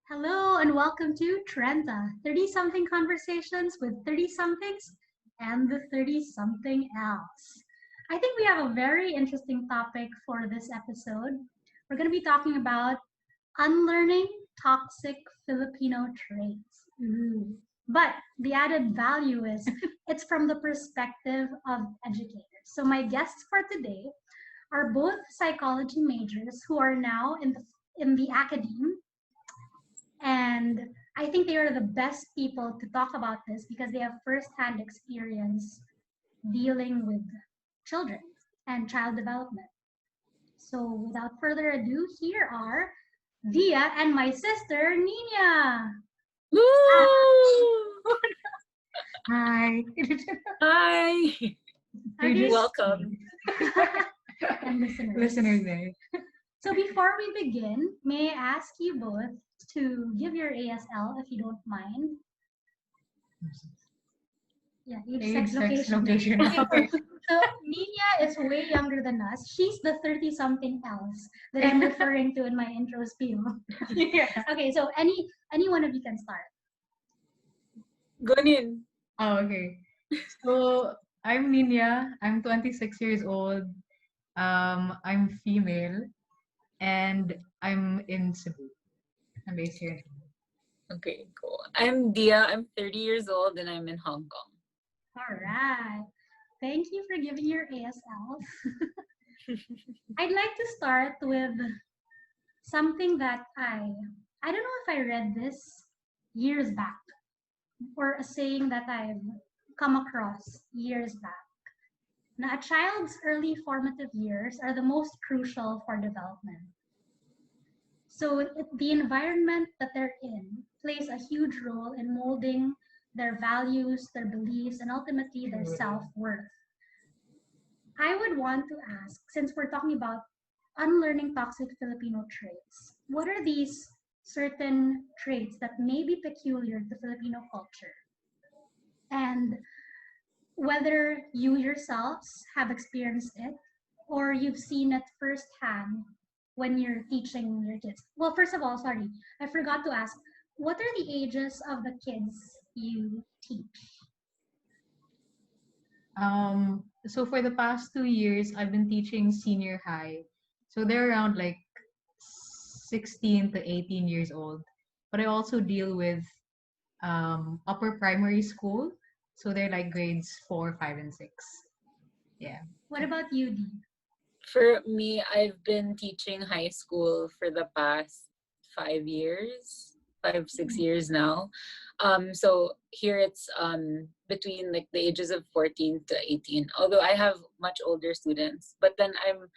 Hello and welcome to Trenta, 30-something conversations with 30-somethings and the 30-something else. I think we have a very interesting topic for this episode. We're going to be talking about unlearning toxic Filipino traits. Ooh. But the added value is it's from the perspective of educators. So my guests for today are both psychology majors who are now in the academe, and I think they are the best people to talk about this because they have firsthand experience dealing with children and child development. So without further ado, here are Dea and my sister, Niña. Woo! Hi. Hi. Okay. Welcome. And listeners. Listeners there. So before we begin, may I ask you both to give your ASL if you don't mind? Yeah, age, sex, location. Okay. So Niña is way younger than us. She's the 30-something else that I'm referring to in my intro spiel. Yeah. Okay, so any one of you can start. Gunin. Oh, okay. So I'm Niña. I'm 26 years old. I'm female, and I'm in Cebu. I'm based here in Cebu. Okay, cool. I'm Dia. I'm 30 years old and I'm in Hong Kong. All right. Thank you for giving your ASL. I'd like to start with something that I don't know if I read this years back or a saying that I've come across years back. Now, a child's early formative years are the most crucial for development. So the environment that they're in plays a huge role in molding their values, their beliefs, and ultimately their self-worth. I would want to ask, since we're talking about unlearning toxic Filipino traits, what are these certain traits that may be peculiar to Filipino culture? And whether you yourselves have experienced it or you've seen it firsthand when you're teaching your kids. Well, first of all, sorry, I forgot to ask, what are the ages of the kids you teach? So for the past 2 years, I've been teaching senior high. So they're around like 16 to 18 years old. But I also deal with upper primary school. So they're like grades 4, 5, and 6. Yeah. What about you, Dee? For me, I've been teaching high school for the past 5 years, 6 years now. So here it's between like the ages of 14 to 18. Although I have much older students, but then I'm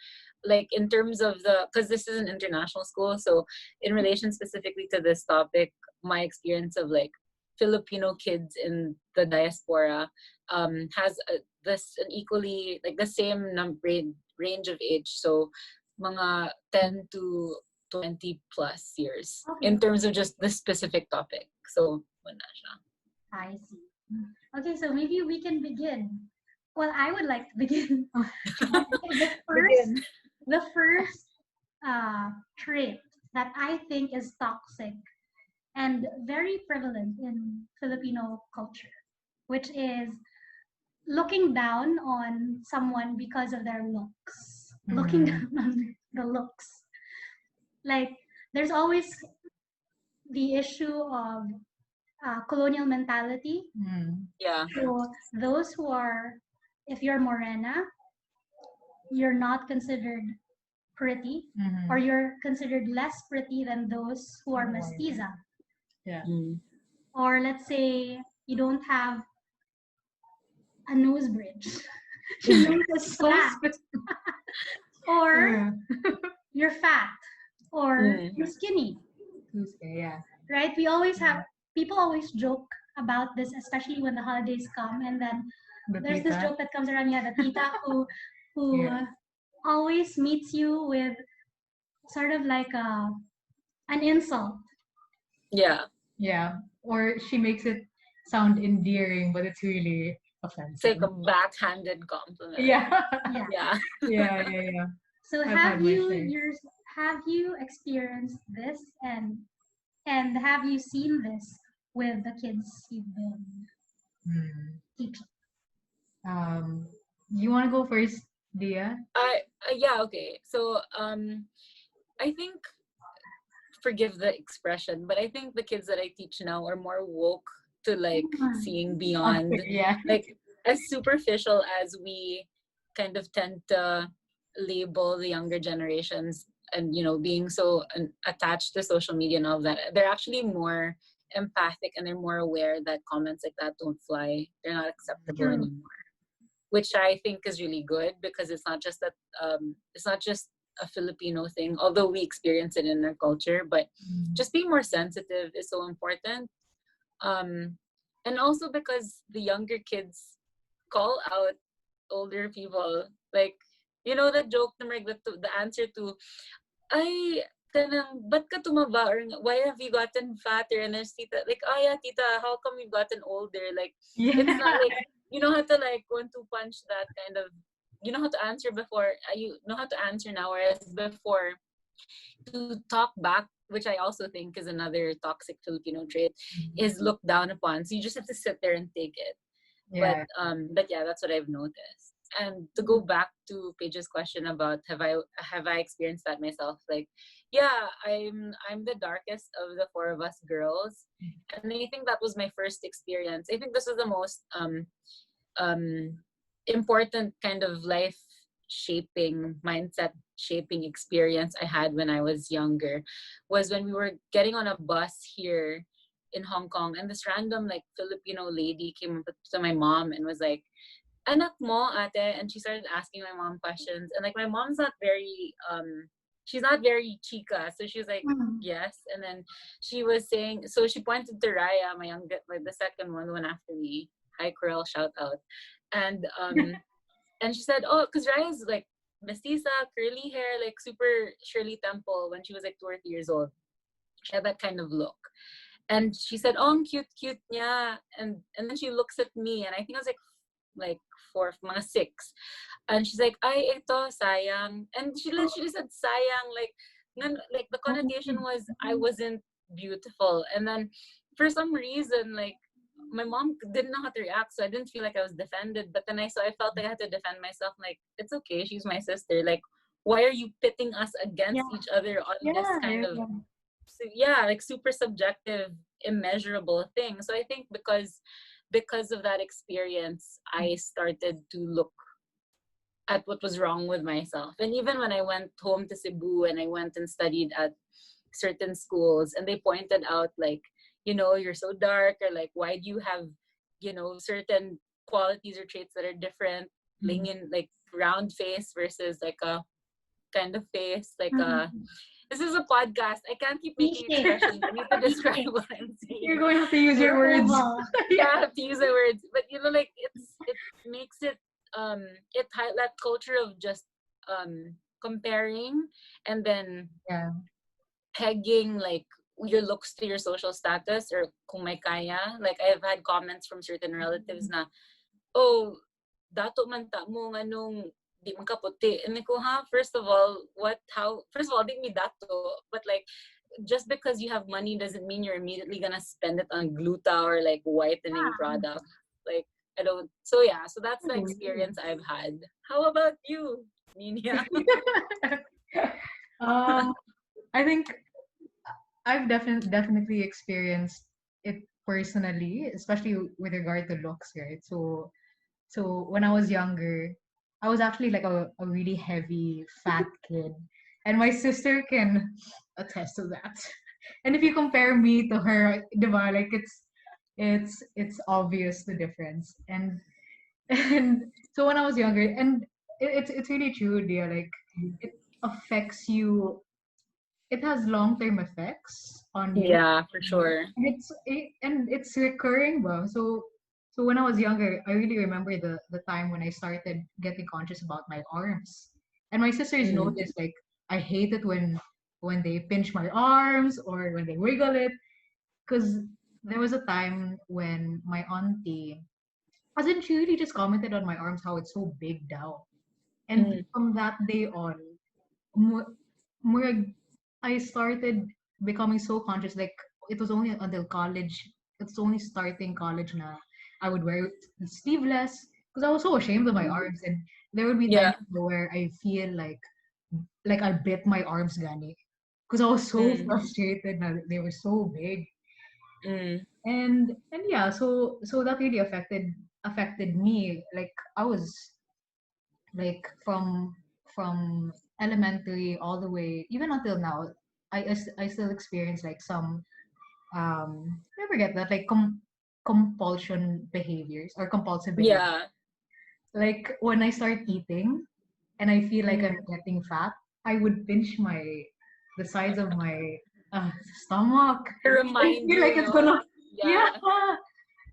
like in terms of because this is an international school, so in relation specifically to this topic, my experience of like Filipino kids in the diaspora has an equally like the same range of age, so mga 10 to 20 plus years in terms of just this specific topic. So, wala siya. I see. Okay, so maybe we can begin. Well, I would like to begin. The first trait that I think is toxic and very prevalent in Filipino culture, which is looking down on someone because of their looks. Looking down on the looks. Like, there's always the issue of colonial mentality. Yeah. So those who are, if you're morena, you're not considered pretty, or you're considered less pretty than those who are mestiza. Yeah. Or let's say you don't have a nose bridge. Your nose is flat. Or you're fat. Or you're skinny. Yeah. Right? We always have, people always joke about this, especially when the holidays come. And then there's this joke that comes around, the tita who always meets you with sort of like an insult. Yeah. Yeah. Or she makes it sound endearing, but it's really offensive. It's like a backhanded compliment. Yeah. So have you experienced this, and And have you seen this with the kids you've been Hmm. teaching? You want to go first, Dia? Yeah, okay. So I think, forgive the expression, but I think the kids that I teach now are more woke to like seeing beyond, Yeah. like as superficial as we kind of tend to label the younger generations, and being so attached to social media and all that. They're actually more empathic, and they're more aware that comments like that don't fly. They're not acceptable True. anymore, which I think is really good, because it's not just that it's not just a Filipino thing, although we experience it in our culture, but just being more sensitive is so important. And also because the younger kids call out older people, like, the joke, the answer to, ay, kanang, ba't ka tumaba? Or why have you gotten fatter? And there's tita, like, oh yeah, tita, how come you've gotten older? Like, it's not like, you know how to like 1-2 punch that kind of, you know how to answer before, you know how to answer now, whereas before, to talk back, which I also think is another toxic Filipino trait, is looked down upon. So you just have to sit there and take it. Yeah. But yeah, that's what I've noticed. And to go back to Paige's question about have I experienced that myself? Like, yeah, I'm the darkest of the four of us girls, and I think that was my first experience. I think this was the most um important kind of life shaping, mindset shaping experience I had when I was younger, was when we were getting on a bus here in Hong Kong, and this random like Filipino lady came up to my mom and was like, anak mo ate, and she started asking my mom questions, and like my mom's not very she's not very chica, so she was like, yes. And then she was saying, so she pointed to Raya, my youngest, like the second one, the one after me. Hi Curl, shout out. And and she said, oh, because Raya's like mestiza, curly hair, like super Shirley Temple when she was like 2 or 3 years old. She had that kind of look. And she said, oh, ang cute niya. And then she looks at me, and I think I was like 4, mga 6. And she's like, ay, ito, sayang. And she literally said sayang, like the connotation was I wasn't beautiful. And then for some reason, like my mom didn't know how to react, so I didn't feel like I was defended. But then I felt like I had to defend myself. Like, it's okay, she's my sister. Like, why are you pitting us against each other on this kind of, so yeah, like super subjective, immeasurable thing? So I think because of that experience, I started to look at what was wrong with myself. And even when I went home to Cebu and I went and studied at certain schools, and they pointed out like, you're so dark, or like, why do you have, certain qualities or traits that are different, lingin, like round face versus like a kind of face, like a, this is a podcast. I can't keep making expressions. I need to describe what I'm saying. You're going to have to use your words. Yeah, I have to use the words. But like it makes it that culture of just comparing, and then pegging like your looks to your social status, or kung may kaya. Like I've had comments from certain relatives na, oh, dato man ta mo nganong di man ka puti. And ko, first of all, di mi dato, but like, just because you have money doesn't mean you're immediately gonna spend it on gluta or like whitening product. Like, I don't. So yeah, so that's the experience I've had. How about you, Niña? I think I've definitely experienced it personally, especially with regard to looks, right? So when I was younger, I was actually like a really heavy, fat kid. And my sister can attest to that. And if you compare me to her, diba, like it's obvious the difference. And so when I was younger, and it's really true, dear, like it affects you. It has long-term effects on you. Yeah, for sure. And it's recurring, bro. So when I was younger, I really remember the time when I started getting conscious about my arms. And my sisters noticed, like, I hate it when they pinch my arms or when they wiggle it. Because there was a time when my auntie, as in, she really just commented on my arms how it's so big now. And from that day on, more, more I started becoming so conscious. Like, it was only until college, it's only starting college na I would wear sleeveless because I was so ashamed of my arms, and there would be Yeah. times where I feel like I bit my arms gani because I was so Mm. frustrated na they were so big. Mm. And yeah, so that really affected me. Like I was like from elementary all the way even until now. I still experience like some I forget that like compulsion behaviors or compulsive behavior. Yeah. Like when I start eating and I feel like I'm Mm. getting fat, I would pinch the sides of my stomach. To I remind feel you, like it's no? gonna yeah, Yeah.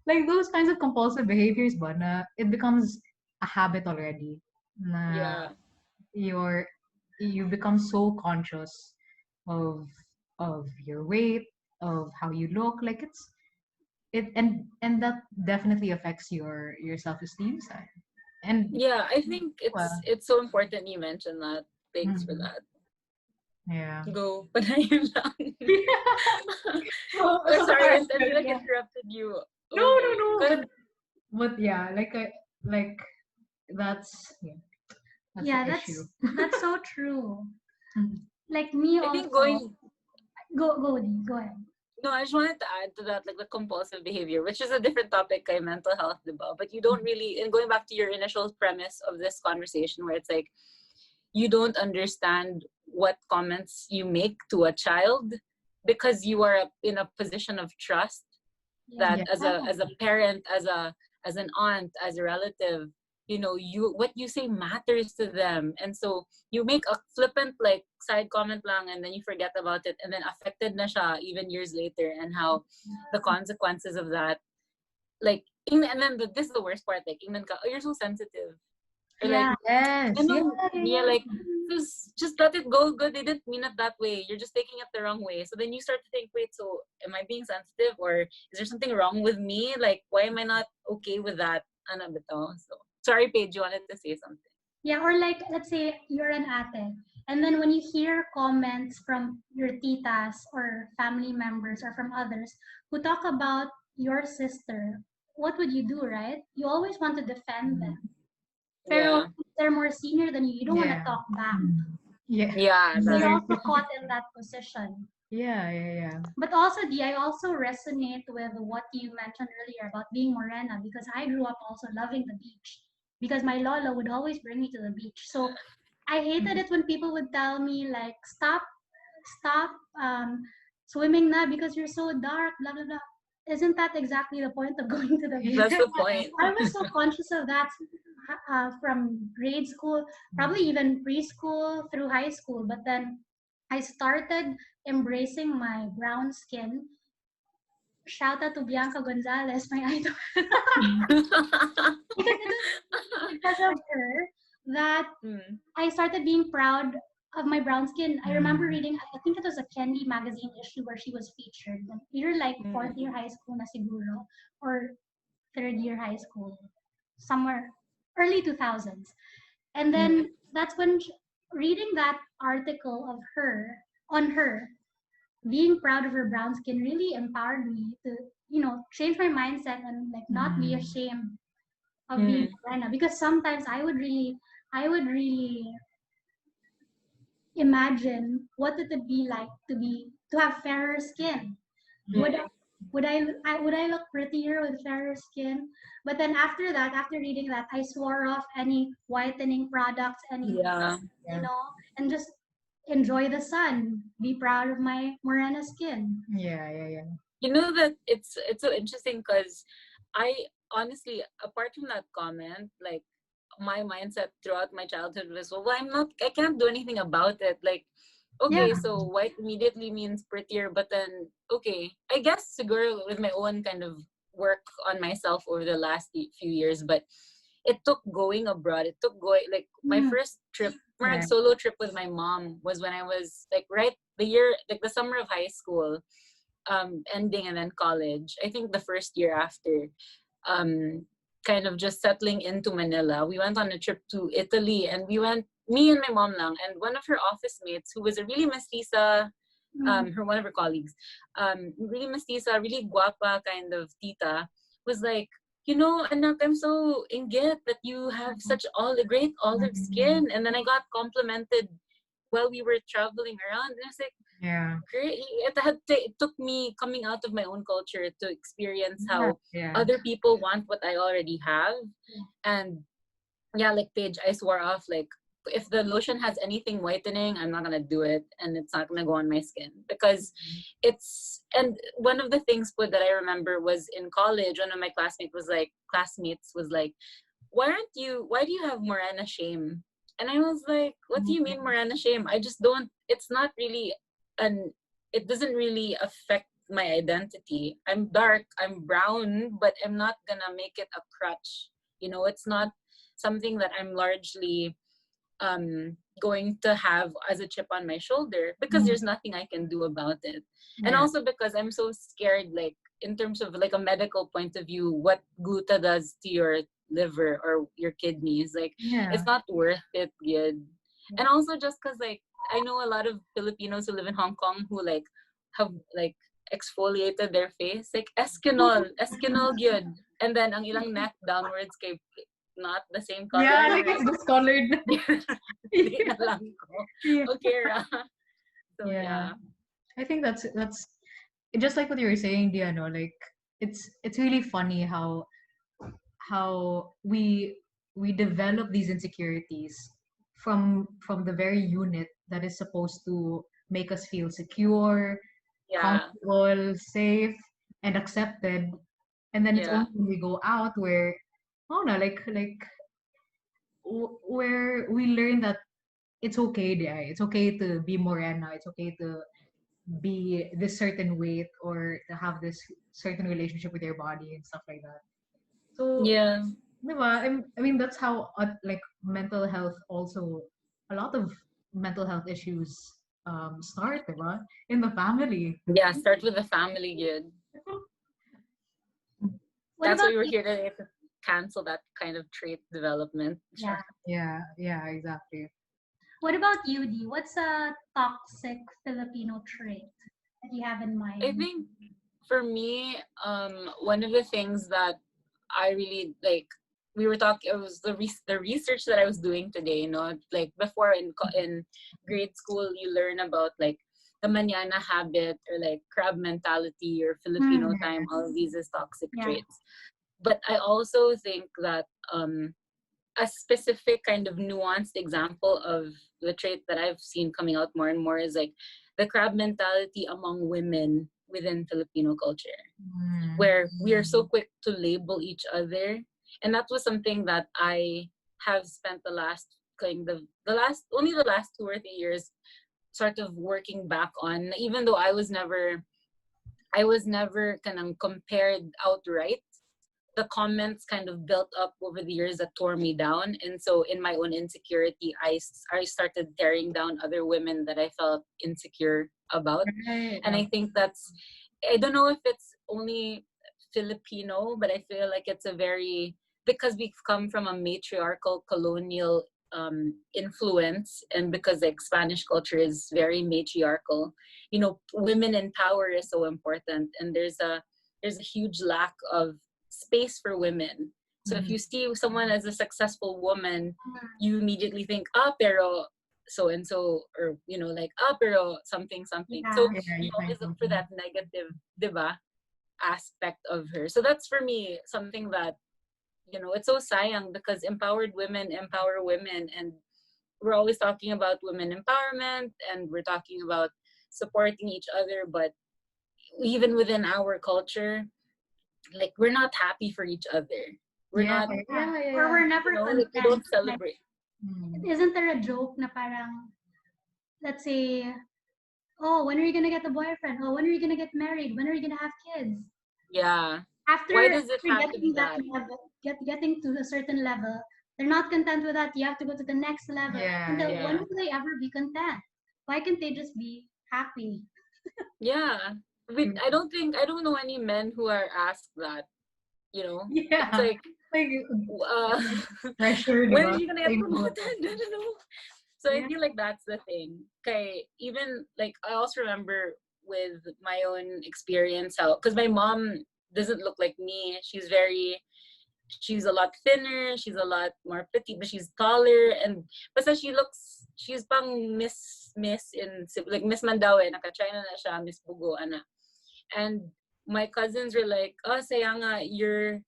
like those kinds of compulsive behaviors, but it becomes a habit already. Na Yeah. you're you become so conscious of your weight, of how you look. Like and that definitely affects your self-esteem side. And Yeah, I think well, it's so important you mentioned that. Thanks for mhm, that. yeah. Go. Panayin lang. So Or sorry, sorry, I feel like yeah. interrupted you. No, no, Okay. no. Go But ahead. yeah, like that's that's the Yeah, issue. that's so true. Mhm. Like me I think also. going Go ahead. No, I just wanted to add to that, like the compulsive behavior, which is a different topic, kay mental health, diba? But you don't really, and going back to your initial premise of this conversation, where it's like, you don't understand what comments you make to a child because you are in a position of trust Yeah. that Yeah. as a parent, as an aunt, as a relative, you what you say matters to them. And so you make a flippant like side comment lang, and then you forget about it, and then affected na siya even years later, and how the consequences of that, like and then this is the worst part, like ingnan ka, oh, you're so sensitive, or like Yeah. Yes. Yeah. yeah, Yeah. like just let it go. Good, they didn't mean it that way. You're just taking it the wrong way. So then you start to think, wait, so am I being sensitive, or is there something wrong with me? Like, why am I not okay with that? Ano bitaw? So sorry, Paige, you wanted to say something. Yeah, or like let's say you're an ate, and then when you hear comments from your titas or family members or from others who talk about your sister, what would you do, right? You always want to defend them. Pero Yeah, if they're more senior than you don't want to Yeah. talk back. Yeah. yeah, So you're that's also caught in that position. Yeah. Yeah. But also, Dee, I also resonate with what you mentioned earlier about being morena because I grew up also loving the beach because my lola would always bring me to the beach. So I hated it when people would tell me like, stop swimming na because you're so dark, blah, blah, blah. Isn't that exactly the point of going to the beach? that's the point. I was so conscious of that from grade school, probably even preschool through high school. But then I started embracing my brown skin. Shout out to Bianca Gonzalez, my idol. Because it was because of her that Mm, I started being proud of my brown skin. I remember Mm. reading, I think it was a Candy magazine issue where she was featured. Either like fourth mm, year high school na siguro or third year high school, somewhere early 2000s. And mm, then that's when reading that article of her on her being proud of her brown skin really empowered me to change my mindset and like not be Mm. ashamed of being mm, morena because sometimes I would really imagine what would it be like to have fairer skin. would mm. would I look prettier with fairer skin? But then after that, after reading that, I swore off any whitening products, Yeah. you Yeah. know, and just enjoy the sun. Be proud of my morena skin. Yeah. Yeah. You know that it's so interesting because I honestly, apart from that comment, like my mindset throughout my childhood was, well, I can't do anything about it. Like, Yeah, okay, so white immediately means prettier, but then okay, I guess siguro with my own kind of work on myself over the last few years, but it took going abroad. It took going like my mm, first trip, my Yeah. solo trip with my mom was when I was like right the year like the summer of high school ending, and then college. I think the first year after, kind of just settling into Manila. We went on a trip to Italy, and we went, me and my mom lang, and one of her office mates who was a really mestiza one of her colleagues, really mestiza, really guapa kind of tita, was like, anak, I'm so inggit that you have such great olive skin. And then I got complimented while we were traveling around. And I was like, Yeah. great. It took me coming out of my own culture to experience how Yeah. other people want what I already have. And yeah, like Paige, I swore off, like, if the lotion has anything whitening, I'm not gonna do it, and it's not gonna go on my skin because and one of the things that I remember was in college, one of my classmates was like, why do you have morena shame? And I was like, what do you mean morena shame? I just don't, it's not really it doesn't really affect my identity. I'm dark, I'm brown, but I'm not gonna make it a crutch. It's not something that I'm largely going to have as a chip on my shoulder because there's nothing I can do about it. And also because I'm so scared, like in terms of like a medical point of view, what gluta does to your liver or your kidneys, like it's not worth it, good. And also just because like I know a lot of Filipinos who live in Hong Kong who like have like exfoliated their face, like eskinol good, and then ang ilang neck downwards kay not the same color. Yeah, like it's discolored. Di na lang ko. Okay, ra. So yeah. I think that's just like what you were saying, Dea, no? Like it's really funny how we develop these insecurities from the very unit that is supposed to make us feel secure, comfortable, safe, and accepted. And then it's only when we go out where where we learn that it's okay, it's okay to be morena, it's okay to be this certain weight or to have this certain relationship with your body and stuff like that. So diba? I mean that's how like mental health also, a lot of mental health issues start, diba? In the family. Yeah, start with the family, good. That's why we were here today, to cancel that kind of trait development. Yeah, exactly. What about you, Dee? What's a toxic Filipino trait that you have in mind? I think for me, one of the things that I really like, we were talking, it was the research that I was doing today, like before in grade school, you learn about like the mañana habit or like crab mentality or Filipino time, all of these is toxic traits. But I also think that a specific kind of nuanced example of the trait that I've seen coming out more and more is like the crab mentality among women within Filipino culture, where we are so quick to label each other. And that was something that I have spent the last 2 or 3 years sort of working back on, even though I was never kind of compared outright. The comments kind of built up over the years that tore me down. And so in my own insecurity, I started tearing down other women that I felt insecure about. And I think I don't know if it's only Filipino, but I feel like it's because we've come from a matriarchal colonial influence, and because like Spanish culture is very matriarchal, women in power is so important, and there's a huge lack of space for women. So if you see someone as a successful woman, you immediately think, pero so and so, or like pero something. So you always look for that negative, diba, aspect of her. So that's for me something that it's so sayang, because empowered women empower women, and we're always talking about women empowerment and we're talking about supporting each other, but even within our culture, like we're not happy for each other. We're not, or we're never content. Like we don't celebrate. Like, isn't there a joke na parang, let's say, oh, when are you gonna get a boyfriend? Oh, when are you gonna get married? When are you gonna have kids? Yeah. After why does it have to be that? Level, getting to a certain level, they're not content with that. You have to go to the next level. And then when will they ever be content? Why can't they just be happy? Yeah. I don't know any men who are asked that, Yeah. It's like pressure. When are you gonna get promoted? I don't know. So I feel like that's the thing. Okay, even like I also remember with my own experience how, because my mom doesn't look like me. She's a lot thinner, she's a lot more petite, but she's taller, and basta she's pang Miss in like Miss Mandaue, naka-China na siya, Miss Bugo, ana. And my cousins were like, oh, sayang nga, you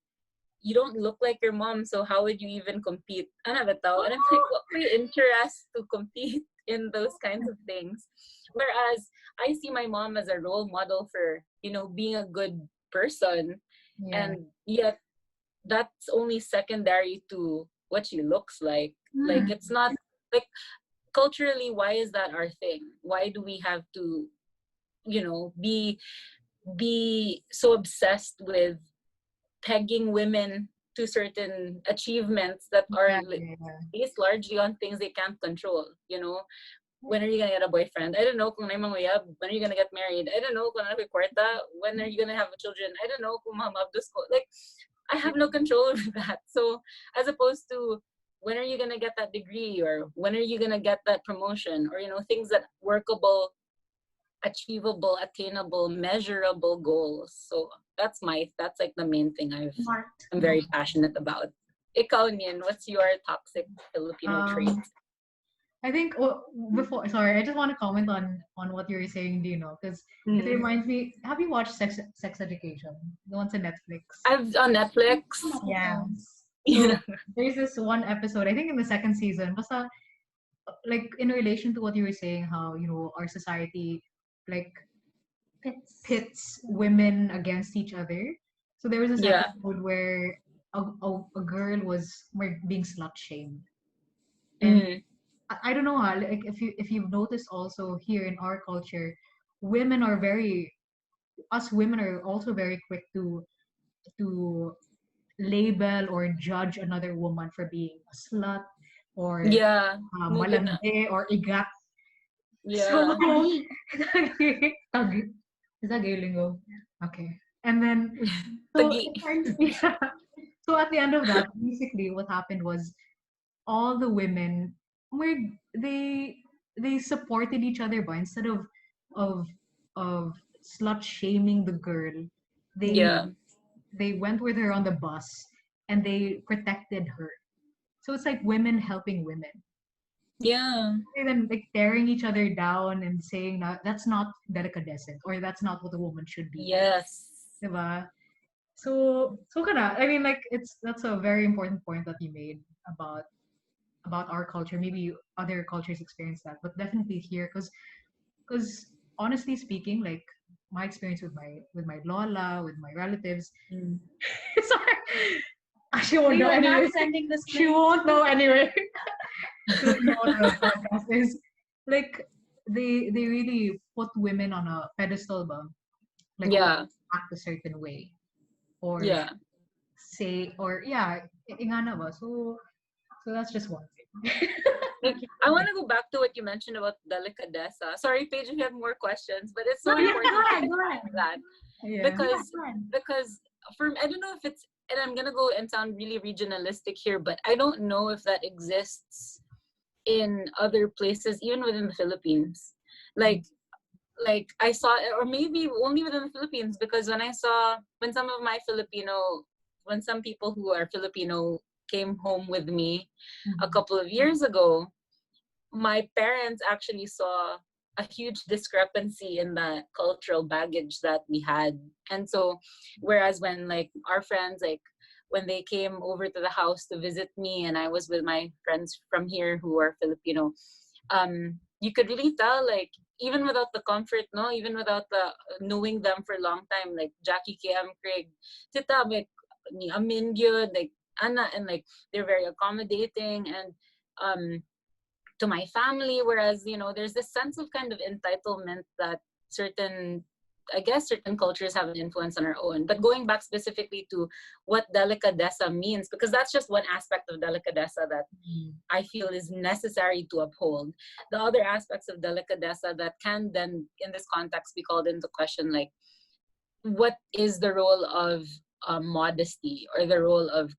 don't look like your mom, so how would you even compete? Ana bitaw? And I'm like, what may interest to compete in those kinds of things? Whereas I see my mom as a role model for, being a good person. Yeah. And yet that's only secondary to what she looks like. Like, it's not, like, culturally, why is that our thing? Why do we have to, be so obsessed with pegging women to certain achievements that are based largely on things they can't control, When are you gonna get a boyfriend? I don't know kung may manguyab. When are you gonna get married? I don't know kung ano kwarta. When are you gonna have children? I don't know kung mamabdos ko. Like, I have no control over that. So as opposed to when are you gonna get that degree, or when are you gonna get that promotion, or things that workable, achievable, attainable, measurable goals. So that's like the main thing I'm very passionate about. Ikaw, Nien, what's your toxic Filipino trait? I think before, sorry, I just want to comment on what you were saying, Dino, because it reminds me. Have you watched Sex Education? The one's on Netflix. I've on Netflix. Yeah. So there's this one episode, I think in the second season, basta, like in relation to what you were saying, how our society like pits women against each other. So there was this episode where a girl was being slut shamed, and I don't know how, like if you've noticed also here in our culture, us women are also very quick to label or judge another woman for being a slut or malande or igat. Yeah. So, is that gay lingo? Okay. And then so at the end of that, basically what happened was all the women were they supported each other, but instead of of slut shaming the girl, they went with her on the bus and they protected her. So it's like women helping women. Yeah. And then like tearing each other down and saying that's not delicadeza, or that's not what a woman should be. Yes. Diba? So kana, I mean, like that's a very important point that you made about our culture. Maybe other cultures experience that, but definitely here, because honestly speaking, like my experience with my lola, with my relatives, sorry, she won't know anyway. She won't know anyway. The podcast is like they really put women on a pedestal, like act a certain way, or say, or ingana ba. So that's just one thing. I want to go back to what you mentioned about delicadeza. Sorry, Paige, if you have more questions, but it's so important that because for I don't know if it's, and I'm gonna go and sound really regionalistic here, but I don't know if that exists in other places, even within the Philippines. Like I saw, or maybe only within the Philippines, because when some people who are Filipino came home with me a couple of years ago, my parents actually saw a huge discrepancy in the cultural baggage that we had. And so, whereas when like our friends, like when they came over to the house to visit me and I was with my friends from here who are Filipino, you could really tell, like, even without the comfort, no, even without the knowing them for a long time, like Jackie KM Craig, tita, like, ni amin yun, like, Anna, and like they're very accommodating and to my family, whereas there's this sense of kind of entitlement that certain cultures have an influence on our own. But going back specifically to what delicadeza means, because that's just one aspect of delicadeza that I feel is necessary to uphold. The other aspects of delicadeza that can then in this context be called into question, like what is the role of modesty or the role of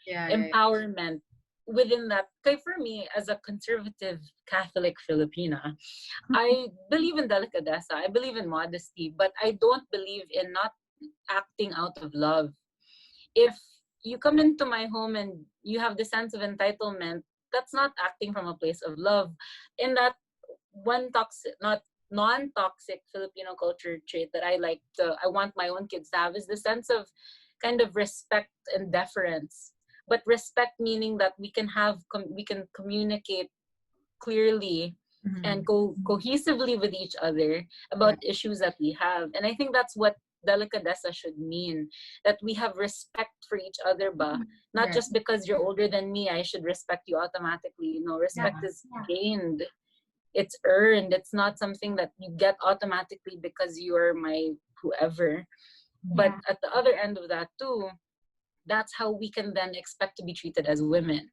empowerment within that, kay for me, as a conservative Catholic Filipina, I believe in delicadeza, I believe in modesty, but I don't believe in not acting out of love. If you come into my home and you have the sense of entitlement, that's not acting from a place of love. In that one toxic, not non-toxic Filipino culture trait that I want my own kids to have is the sense of kind of respect and deference. But respect meaning that we can communicate clearly and cohesively with each other about issues that we have. And I think that's what delicadeza should mean, that we have respect for each other ba, not just because you're older than me I should respect you automatically. Respect is gained, it's earned. It's not something that you get automatically because you're my whoever. But at the other end of that too, that's how we can then expect to be treated as women.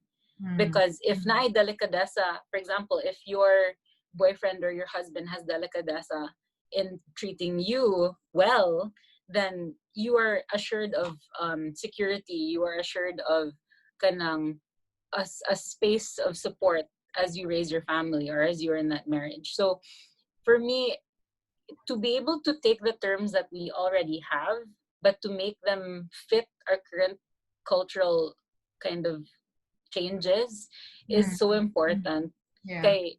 Because if na delicadeza, for example, if your boyfriend or your husband has delicadeza in treating you well, then you are assured of security. You are assured of kanang a space of support as you raise your family or as you're in that marriage. So for me, to be able to take the terms that we already have, but to make them fit our current cultural kind of changes is so important. Okay,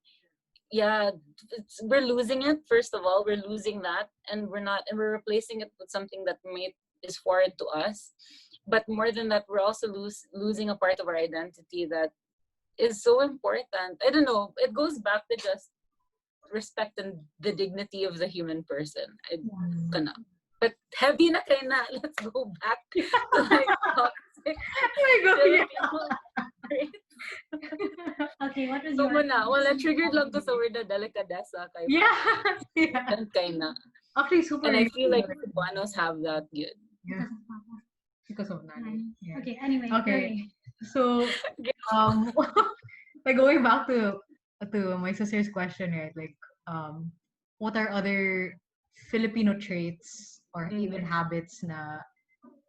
we're losing it. First of all, we're losing that, and we're replacing it with something that is foreign to us. But more than that, we're also losing a part of our identity that is so important. I don't know. It goes back to just respect and the dignity of the human person. But heavy na kayo na. Let's go back to like toxic. Okay, what was so your... Wala, triggered lang to sa word na delicadeza. Kaya na. Actually, super. And I feel like Cebuanos have that good. Yeah. Because of that. Yeah. Okay, anyway. Okay. So, like going back to my sister's question, right? Like, what are other Filipino traits or even habits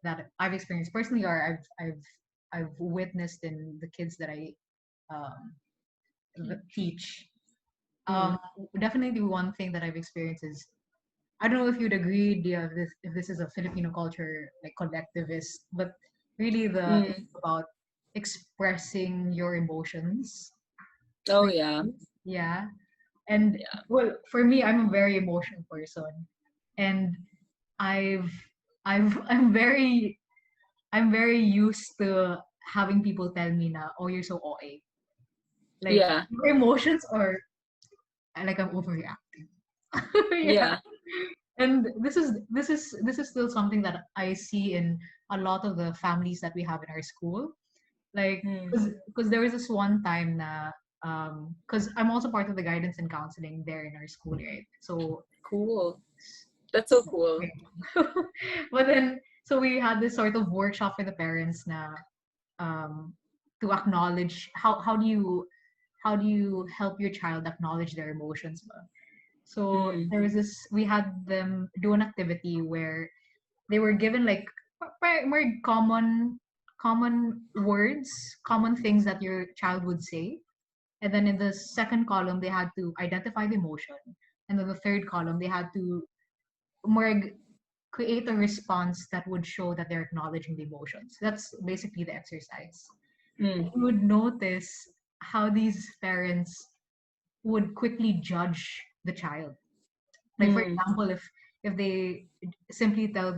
that I've experienced personally, or I've witnessed in the kids that I teach. Definitely, one thing that I've experienced is, I don't know if you'd agree, Dea, if this is a Filipino culture, like collectivist, but really about expressing your emotions. Oh yeah. Yeah. And well, for me, I'm a very emotional person, and I'm very used to having people tell me na, oh, you're so OA. Like your emotions are like I'm overreacting. Yeah. And this is still something that I see in a lot of the families that we have in our school. Like, because there was this one time na, because I'm also part of the guidance and counseling there in our school, right? So cool. That's so cool. But then, so we had this sort of workshop for the parents na, to acknowledge how do you help your child acknowledge their emotions. So there was this, we had them do an activity where they were given like more common words, common things that your child would say. And then in the second column, they had to identify the emotion. And then the third column, they had to create a response that would show that they're acknowledging the emotions. That's basically the exercise. You would notice how these parents would quickly judge the child. Like, for example, if they simply tell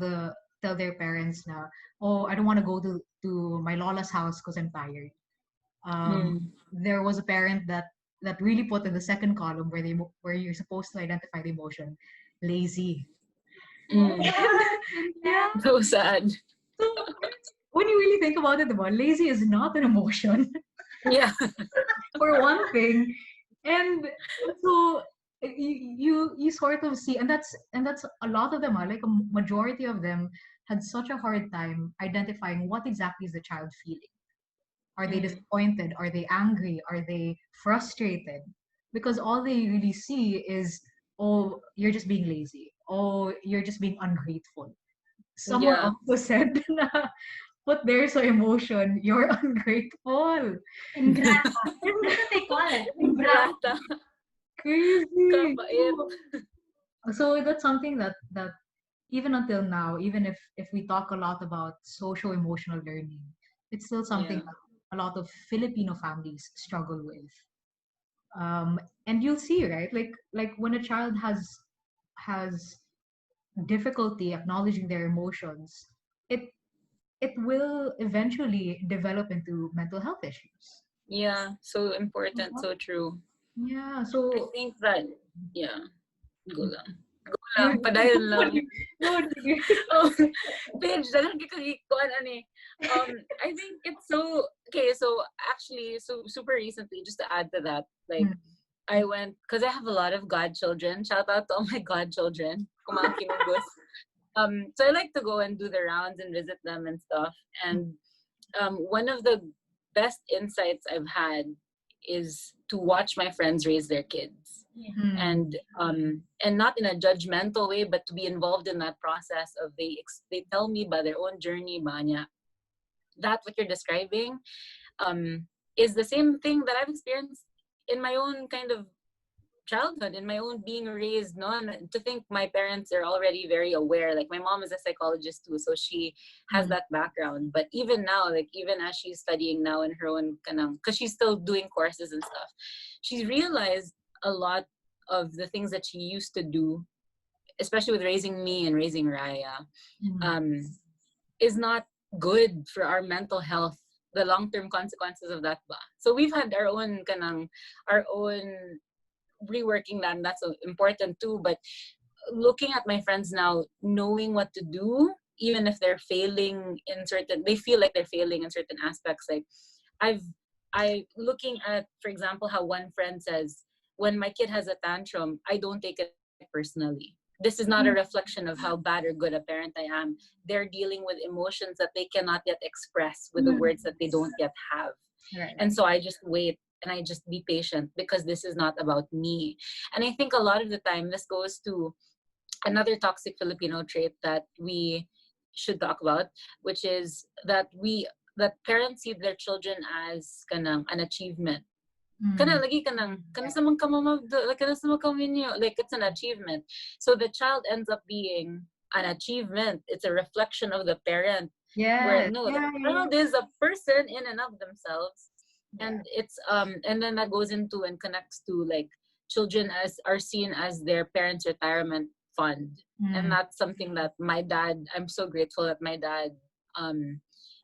their parents na, oh, I don't want to go to my lola's house because I'm tired. There was a parent that really put in the second column where you're supposed to identify the emotion, lazy. Yeah. So sad. So when you really think about it, lazy is not an emotion. Yeah. For one thing. And so you sort of see, and that's a lot of them are like a majority of them had such a hard time identifying what exactly is the child feeling. Are they disappointed? Are they angry? Are they frustrated? Because all they really see is, oh, you're just being lazy. Oh, you're just being ungrateful. Someone also said, put there sa emotion, you're ungrateful. Ingrata. That's what they call it. Ingrata. Rata. Crazy. Kabait. So that's something that even until now, even if we talk a lot about social emotional learning, it's still something Yeah. that a lot of Filipino families struggle with. And you'll see, right? Like when a child has difficulty acknowledging their emotions, it it will eventually develop into mental health issues. Yeah. So important. So true. Yeah. I So think that, yeah. Go lang. Go go, lang. Padayon go, lang. go, Oh, Paige, dalang kuan ani. I think it's so okay. So actually, so super recently, just to add to that, like I went because I have a lot of godchildren. Shout out to all my godchildren. Kumang kinugus. So I like to go and do the rounds and visit them and stuff. And one of the best insights I've had is to watch my friends raise their kids. And not in a judgmental way, but to be involved in that process of they tell me about their own journey, banya. That what you're describing is the same thing that I've experienced in my own kind of childhood, in my own being raised. No, and to think my parents are already very aware. Like my mom is a psychologist too, so she has that background. But even now, like even as she's studying now in her own kanang, because she's still doing courses and stuff, she's realized a lot of the things that she used to do, especially with raising me and raising Raya, is not good for our mental health. The long-term consequences of that ba. So we've had our own reworking that, and that's so important too. But looking at my friends now, knowing what to do, even if they're failing in they feel like they're failing in certain aspects. Like I looking at, for example, how one friend says, when my kid has a tantrum, I don't take it personally. This is not a reflection of how bad or good a parent I am. They're dealing with emotions that they cannot yet express with the words that they don't yet have. Right. And so I just wait and I just be patient because this is not about me. And I think a lot of the time this goes to another toxic Filipino trait that we should talk about, which is that parents see their children as kanang an achievement. Kana lagi kana sa mga kana sa mga like it's an achievement. So the child ends up being an achievement. It's a reflection of the parent. Where Yes. no, the child is a person in and of themselves. And it's and then that goes into and connects to like children are seen as their parents' retirement fund. And that's something that my dad, I'm so grateful that my dad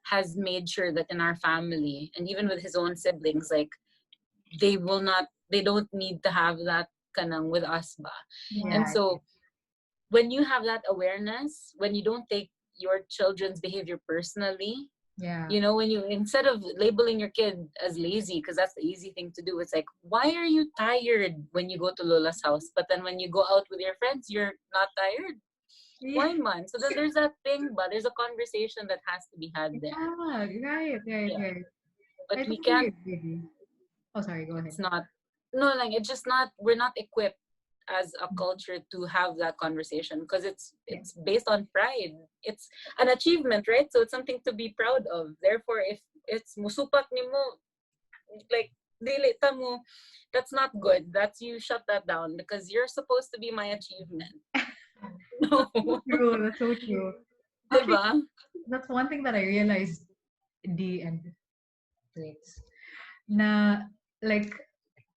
has made sure that in our family and even with his own siblings, like they don't need to have that kanang with us ba. And so when you have that awareness, when you don't take your children's behavior personally, you know, when you, instead of labeling your kid as lazy, because that's the easy thing to do, it's like, why are you tired when you go to Lola's house, but then when you go out with your friends you're not tired? Why man? So then there's that thing, but there's a conversation that has to be had there. Right. But I we totally can't agree. Oh, sorry, go ahead. it's not no like it's just not, we're not equipped as a culture to have that conversation because it's based on pride. It's an achievement, right? So it's something to be proud of. Therefore, if it's musupak ni mo, like dili ta mo, that's not good. That's, you shut that down because you're supposed to be my achievement. No. True, that's so true. Actually, that's one thing that I realized, Dea and Traits, na like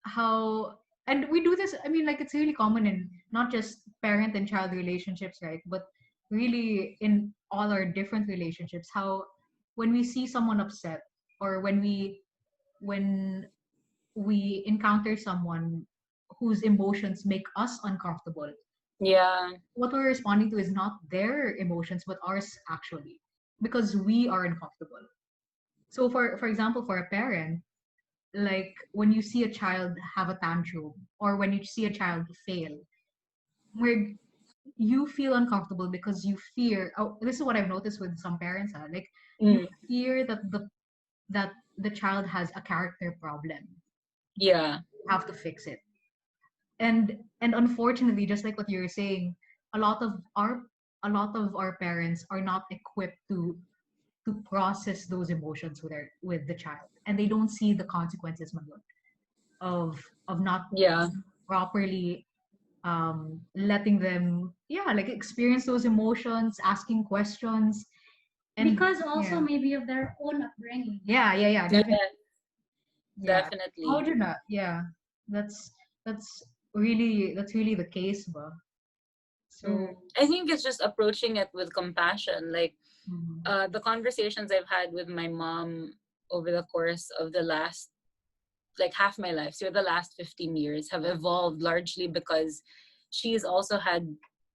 how, and we do this, I mean, like it's really common in not just parent and child relationships, right? But really in all our different relationships, how when we see someone upset or when we encounter someone whose emotions make us uncomfortable, what we're responding to is not their emotions but ours actually, because we are uncomfortable. So for example, for a parent, like when you see a child have a tantrum or when you see a child fail, where you feel uncomfortable because you fear, oh, this is what I've noticed with some parents, like you fear that the child has a character problem. You have to fix it. And unfortunately, just like what you were saying, a lot of our parents are not equipped to process those emotions with the child, and they don't see the consequences of not Yeah. properly letting them like experience those emotions, asking questions, and because also maybe of their own upbringing. definitely. Yeah, How definitely. do not? That's that's really the case, ba? So I think it's just approaching it with compassion. Like mhm. the conversations I've had with my mom over the course of the last, like, half my life, so the last 15 years, have evolved largely because she's also had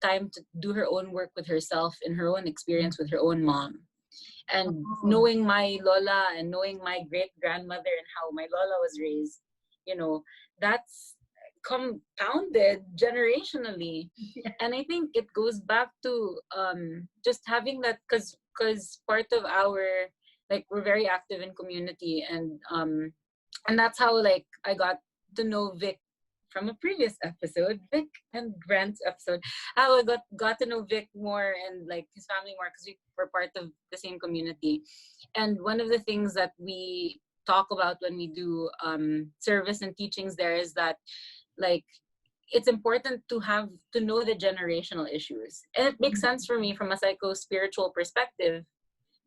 time to do her own work with herself in her own experience with her own mom. And Oh, knowing my lola and knowing my great grandmother and how my lola was raised, that's compounded generationally. yeah. And I think it goes back to just having that, because part of our, like, we're very active in community, and that's how, like, I got to know Vic from a previous episode, Vic and Grant's episode. How I got to know Vic more and, like, his family more, because we were part of the same community. And one of the things that we talk about when we do service and teachings there is that, like, it's important to know the generational issues. And it makes sense for me from a psycho-spiritual perspective,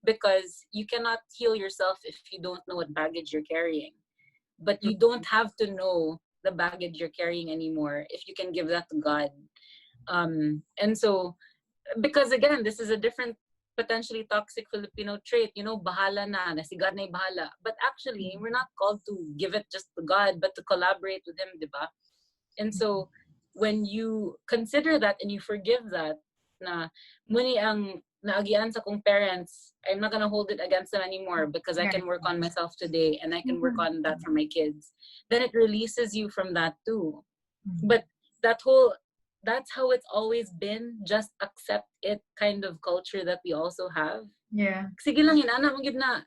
because you cannot heal yourself if you don't know what baggage you're carrying. But you don't have to know the baggage you're carrying anymore if you can give that to God. And so, because again, this is a different, potentially toxic Filipino trait, bahala na si God na bahala. But actually, we're not called to give it just to God, but to collaborate with Him, diba? And so, when you consider that and you forgive that, na muni ang naagian sa kong parents, I'm not gonna hold it against them anymore, because I Yeah, can work on myself today and I can work Mhm. on that for my kids. Then it releases you from that too. mhm. But that's how it's always been. Just accept it kind of culture that we also have. Yeah. Sige lang, inana mo gid na.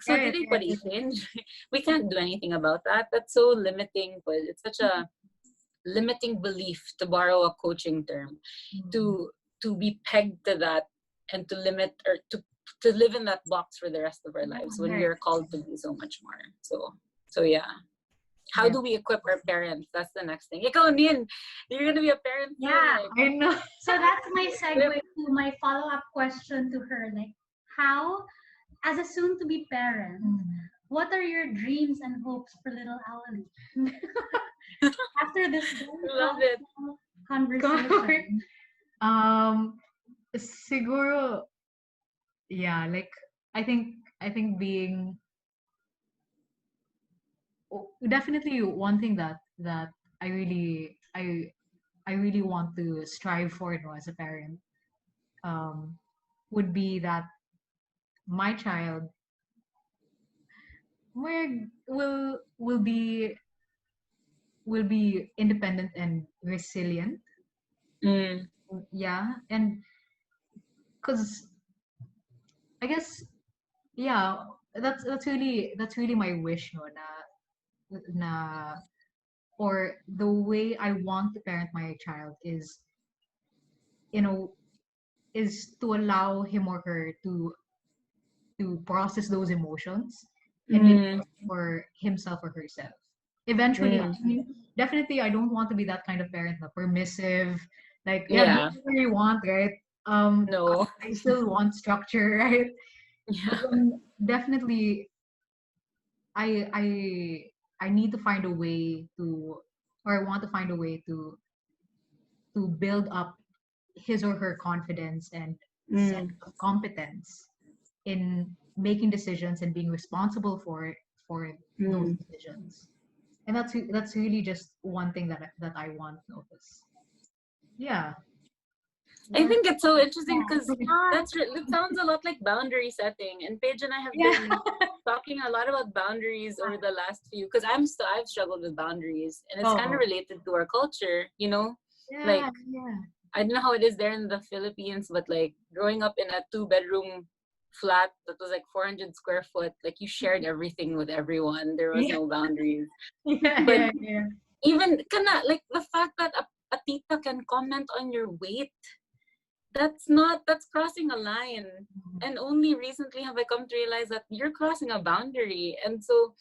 So Yeah, did they yeah, put change? We can't do anything about that. That's so limiting. But it's such a limiting belief, to borrow a coaching term, mhm. to be pegged to that, and to limit, or to live in that box for the rest of our lives, when we Right. are called to be so much more. So yeah. How Yeah. do we equip our parents? That's the next thing. Ikaw, Nin, you're gonna be a parent soon. Yeah. Like, I know. So that's my segue equip. to my follow-up question to her. Like, how, as a soon-to-be parent, Mhm. what are your dreams and hopes for little Owly? After this very Love it. thoughtful conversation. Siguro, yeah, like I think being definitely one thing that I really I really want to strive for, as a parent, um would be that my child will be independent and resilient. Mm. Yeah, and because I guess, yeah, that's really my wish, no, na or the way I want to parent my child is, you know is to allow him or her to process those emotions and make Mm. it for himself or herself. Eventually, I Mm. mean, definitely, I don't want to be that kind of parent, na permissive. Like, yeah, do Yeah. whatever you want, right? No. I still want structure, right? But Yeah. then definitely, I I I need to find a way to, or I want to find a way to build up his or her confidence and sense Mm. of competence in making decisions and being responsible for those Mm. decisions. And that's really just one thing that I want to notice. Yeah. I Yes. think it's so interesting, Yeah. because that sounds a lot like boundary setting. And Paige and I have Yeah. been talking a lot about boundaries over the last few, because I've struggled with boundaries, and it's kind of Oh. related to our culture, Yeah. like, Yeah. I don't know how it is there in the Philippines, but, like, growing up in a 2-bedroom flat that was like 400 square foot, like, you shared everything with everyone. There was Yeah. no boundaries. Yeah. But Yeah. Yeah. even like the fact that a tita can comment on your weight, that's crossing a line. And only recently have I come to realize that you're crossing a boundary. And so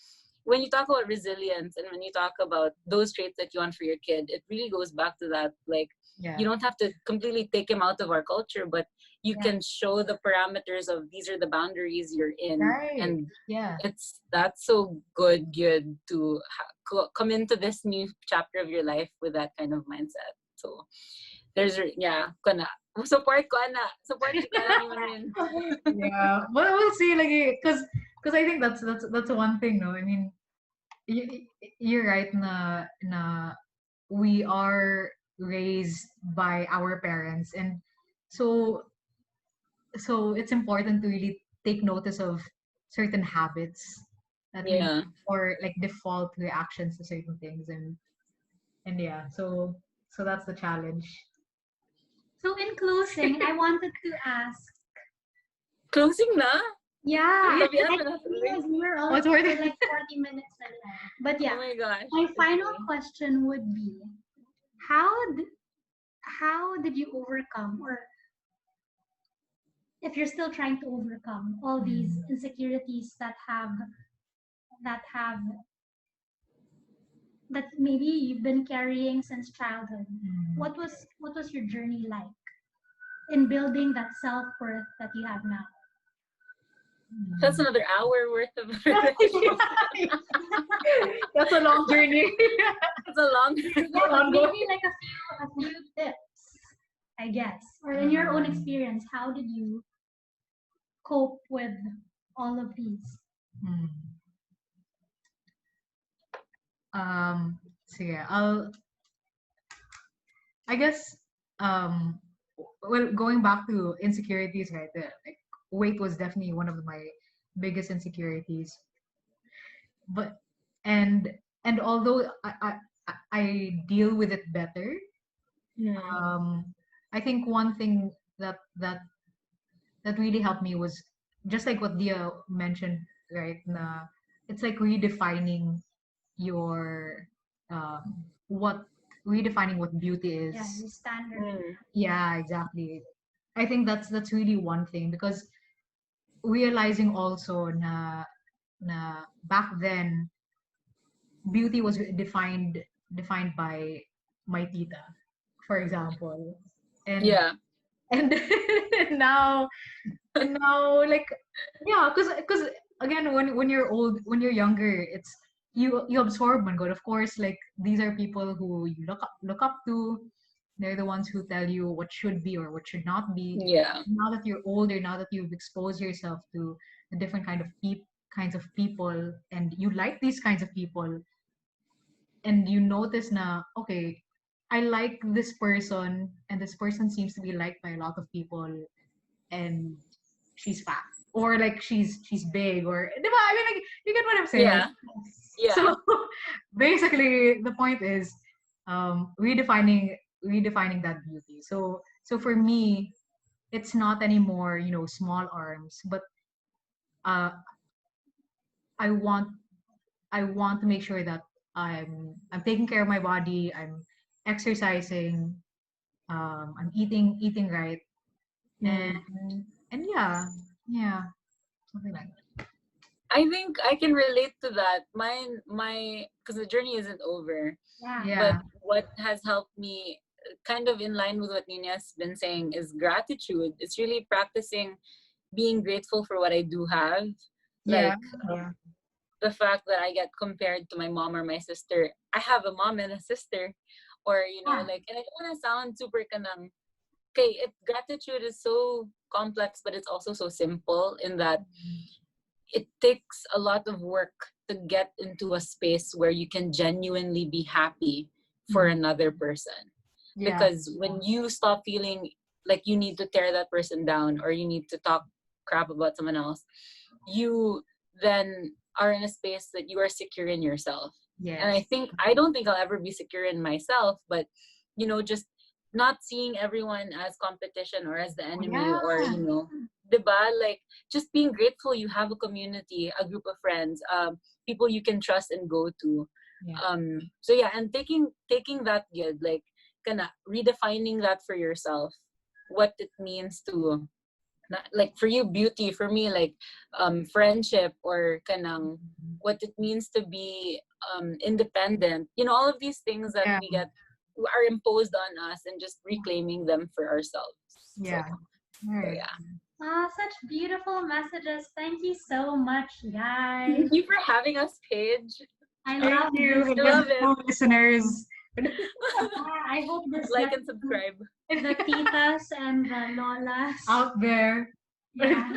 when you talk about resilience and when you talk about those traits that you want for your kid, it really goes back to that, like, you don't have to completely take him out of our culture, but you can show the parameters of these are the boundaries you're in. And that's so good to come into this new chapter of your life with that kind of mindset. So there's support ko rin. Yeah, but we'll see, like, because I think that's one thing, no. I mean, you're right na we are raised by our parents, and so it's important to really take notice of certain habits that we or like default reactions to certain things, and so that's the challenge. So in closing, I wanted to ask. Closing na? Yeah. We're almost for like 40 minutes na lang. But yeah. Oh my gosh. My final question would be, how did you overcome, or if you're still trying to overcome all these insecurities that maybe you've been carrying since childhood? What was your journey like in building that self-worth that you have now? That's another hour worth of That's a long journey. It's a long maybe like a few tips, I guess, or in your own experience, how did you cope with all of these? So yeah, I guess well, going back to insecurities, right? Like, weight was definitely one of my biggest insecurities. But and although I deal with it better, I think one thing that really helped me was just like what Dea mentioned, right? It's like redefining your redefining what beauty is. Yeah, your standard. Yeah, exactly. I think that's really one thing, because realizing also na back then beauty was defined by my tita, for example, and and now like because again when you're old, when you're younger, it's you absorb and go, of course, like these are people who you look up to. They're the ones who tell you what should be or what should not be. Now that you're older, now that you've exposed yourself to the different kinds of people, and you like these kinds of people, and you notice na, okay, I like this person, and this person seems to be liked by a lot of people, and she's fat, or like she's big, or I mean, like, you get what I'm saying? Yeah. So basically the point is redefining that beauty. So for me, it's not anymore, small arms, but I want to make sure that I'm taking care of my body, I'm exercising, I'm eating right, and yeah, something like that. I think I can relate to that. My because the journey isn't over. But what has helped me, kind of in line with what Nina's been saying, is gratitude. It's really practicing being grateful for what I do have. Like the fact that I get compared to my mom or my sister. I have a mom and a sister. Or, like, and I don't want to sound super kanang. Okay, gratitude is so complex, but it's also so simple in that it takes a lot of work to get into a space where you can genuinely be happy for another person. Because when you stop feeling like you need to tear that person down or you need to talk crap about someone else, you then are in a space that you are secure in yourself. And I don't think I'll ever be secure in myself, but just not seeing everyone as competition or as the enemy, or diba? Like, just being grateful you have a community, a group of friends, people you can trust and go to. And taking that good, like, kinda redefining that for yourself, what it means to, like for you, beauty, for me, like friendship, or kanang what it means to be independent. All of these things that Yeah. we get are imposed on us, and just reclaiming them for ourselves. Yeah. So Right. yeah. Such beautiful messages. Thank you so much, guys. Thank you for having us, Paige. I Thank love you. this. And I love thank you, listeners. I hope this Like gets and subscribe. the titas and the lolas Out there. yeah.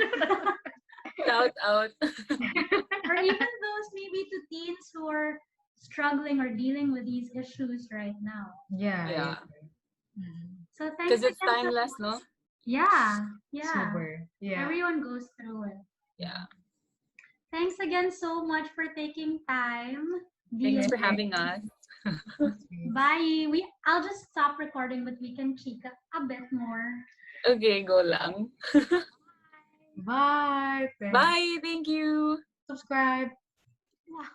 Shout out. Or even those maybe to teens who are struggling or dealing with these issues right now. Yeah. Yeah. So thanks Because it's again so timeless, much. no? Yeah. Super. Yeah. Everyone goes through it. Yeah. Thanks again so much for taking time. Thanks Dea. for having us. Bye. I'll just stop recording, but we can chika a bit more. Okay, go lang. Bye. Bye. Thank you. Subscribe. Wow.